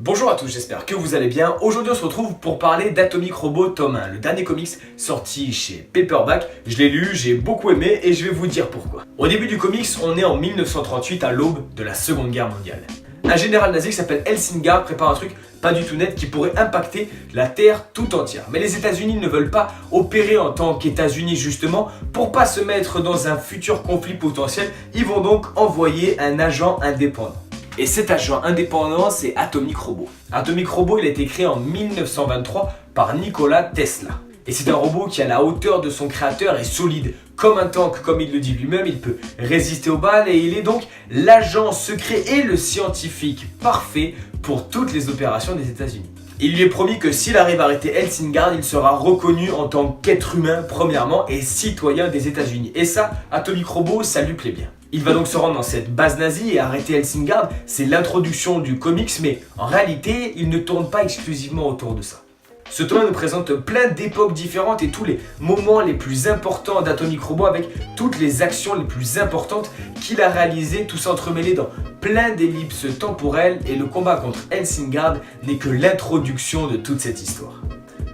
Bonjour à tous, j'espère que vous allez bien. Aujourd'hui on se retrouve pour parler d'Atomic Robot tome 1, le dernier comics sorti chez Paperback. Je l'ai lu, j'ai beaucoup aimé et je vais vous dire pourquoi. Au début du comics, on est en 1938 à l'aube de la Seconde Guerre mondiale. Un général nazi qui s'appelle Helsingard prépare un truc pas du tout net qui pourrait impacter la Terre tout entière. Mais les États-Unis ne veulent pas opérer en tant qu'États-Unis justement pour pas se mettre dans un futur conflit potentiel. Ils vont donc envoyer un agent indépendant. Et cet agent indépendant, c'est Atomic Robot. Atomic Robot, il a été créé en 1923 par Nikola Tesla. Et c'est un robot qui, à la hauteur de son créateur, est solide. Comme un tank, comme il le dit lui-même, il peut résister aux balles et il est donc l'agent secret et le scientifique parfait pour toutes les opérations des États-Unis. Il lui est promis que s'il arrive à arrêter Helsingard, il sera reconnu en tant qu'être humain premièrement et citoyen des États-Unis. Et ça, Atomic Robot, ça lui plaît bien. Il va donc se rendre dans cette base nazie et arrêter Helsingard. C'est l'introduction du comics, mais en réalité, il ne tourne pas exclusivement autour de ça. Ce tome nous présente plein d'époques différentes et tous les moments les plus importants d'Atomic Robot avec toutes les actions les plus importantes qu'il a réalisées, tout s'entremêlé dans plein d'ellipses temporelles et le combat contre Helsingard n'est que l'introduction de toute cette histoire.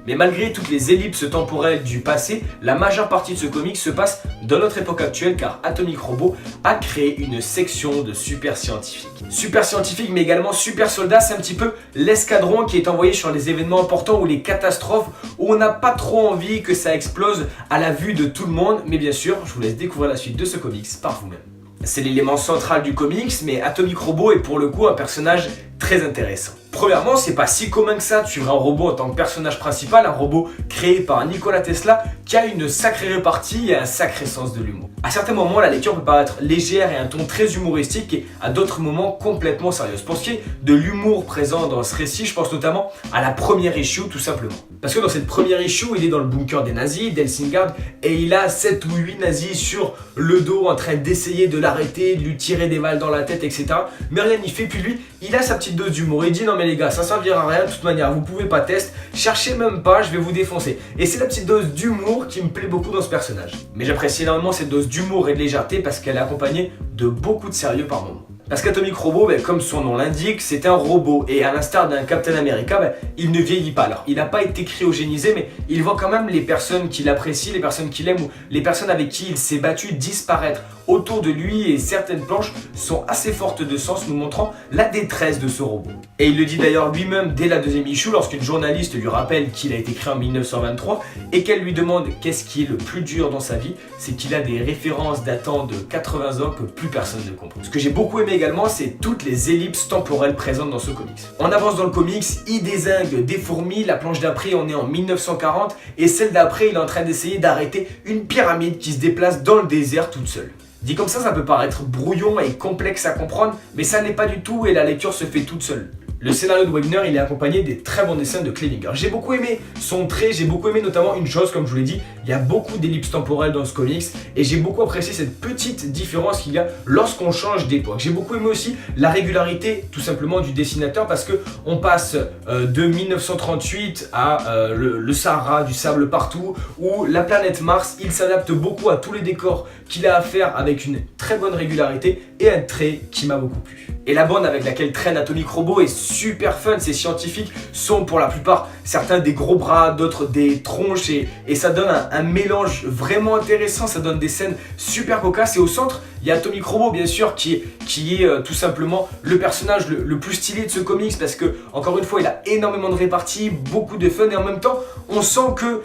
Mais malgré toutes les ellipses temporelles du passé, la majeure partie de ce comic se passe dans notre époque actuelle car Atomic Robot a créé une section de super scientifiques. Super scientifiques mais également super soldats, c'est un petit peu l'escadron qui est envoyé sur les événements importants ou les catastrophes où on n'a pas trop envie que ça explose à la vue de tout le monde. Mais bien sûr, je vous laisse découvrir la suite de ce comics par vous-même. C'est l'élément central du comics, mais Atomic Robot est pour le coup un personnage très intéressant. Premièrement, c'est pas si commun que ça de suivre un robot en tant que personnage principal, un robot créé par Nikola Tesla qui a une sacrée répartie et un sacré sens de l'humour. À certains moments, la lecture peut paraître légère et un ton très humoristique et à d'autres moments complètement sérieuse. Pour ce qui est de l'humour présent dans ce récit, je pense notamment à la première issue tout simplement. Parce que dans cette première issue, il est dans le bunker des nazis, d'Helsingard, et il a 7 ou 8 nazis sur le dos en train d'essayer de l'arrêter, de lui tirer des balles dans la tête, etc. Mais rien n'y fait, puis lui, il a sa petite dose d'humour. Il dit non mais les gars, ça servira à rien de toute manière, vous pouvez pas tester, cherchez même pas, je vais vous défoncer. Et c'est la petite dose d'humour qui me plaît beaucoup dans ce personnage. Mais j'apprécie énormément cette dose d'humour et de légèreté parce qu'elle est accompagnée de beaucoup de sérieux par moments. Parce qu'Atomic Robot, comme son nom l'indique, c'est un robot et à l'instar d'un Captain America, il ne vieillit pas. Alors, il n'a pas été cryogénisé, mais il voit quand même les personnes qu'il apprécie, les personnes qu'il aime ou les personnes avec qui il s'est battu disparaître autour de lui et certaines planches sont assez fortes de sens, nous montrant la détresse de ce robot. Et il le dit d'ailleurs lui-même dès la deuxième issue lorsqu'une journaliste lui rappelle qu'il a été créé en 1923 et qu'elle lui demande qu'est-ce qui est le plus dur dans sa vie, c'est qu'il a des références datant de 80 ans que plus personne ne comprend. Ce que j'ai beaucoup aimé également, c'est toutes les ellipses temporelles présentes dans ce comics. On avance dans le comics, il dézingue des fourmis, la planche d'après on est en 1940 et celle d'après il est en train d'essayer d'arrêter une pyramide qui se déplace dans le désert toute seule. Dit comme ça peut paraître brouillon et complexe à comprendre, mais ça n'est pas du tout et la lecture se fait toute seule. Le scénario de Wagner, il est accompagné des très bons dessins de Klevinger. J'ai beaucoup aimé son trait, j'ai beaucoup aimé notamment une chose, comme je vous l'ai dit, il y a beaucoup d'ellipses temporelles dans ce comics et j'ai beaucoup apprécié cette petite différence qu'il y a lorsqu'on change d'époque. J'ai beaucoup aimé aussi la régularité tout simplement du dessinateur parce que on passe de 1938 à le Sahara, du sable partout, ou la planète Mars, il s'adapte beaucoup à tous les décors qu'il a à faire avec une très bonne régularité et un trait qui m'a beaucoup plu. Et la bande avec laquelle traîne Atomic Robot est super fun, ces scientifiques sont pour la plupart certains des gros bras, d'autres des tronches et ça donne un mélange vraiment intéressant, ça donne des scènes super cocasses et au centre il y a Atomic Robot bien sûr qui est tout simplement le personnage le plus stylé de ce comics parce que encore une fois il a énormément de répartie, beaucoup de fun et en même temps on sent que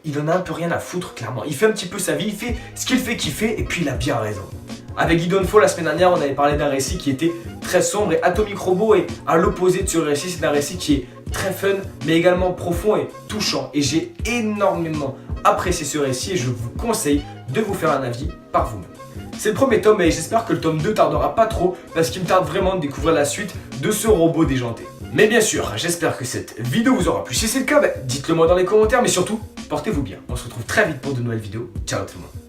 il en a un peu rien à foutre clairement, il fait un petit peu sa vie, il fait ce qu'il fait kiffer et puis il a bien raison. Avec Guy Donfo, la semaine dernière, on avait parlé d'un récit qui était très sombre et Atomic Robot est à l'opposé de ce récit. C'est un récit qui est très fun, mais également profond et touchant. Et j'ai énormément apprécié ce récit et je vous conseille de vous faire un avis par vous-même. C'est le premier tome et j'espère que le tome 2 tardera pas trop parce qu'il me tarde vraiment de découvrir la suite de ce robot déjanté. Mais bien sûr, j'espère que cette vidéo vous aura plu. Si c'est le cas, dites-le moi dans les commentaires, mais surtout, portez-vous bien. On se retrouve très vite pour de nouvelles vidéos. Ciao tout le monde.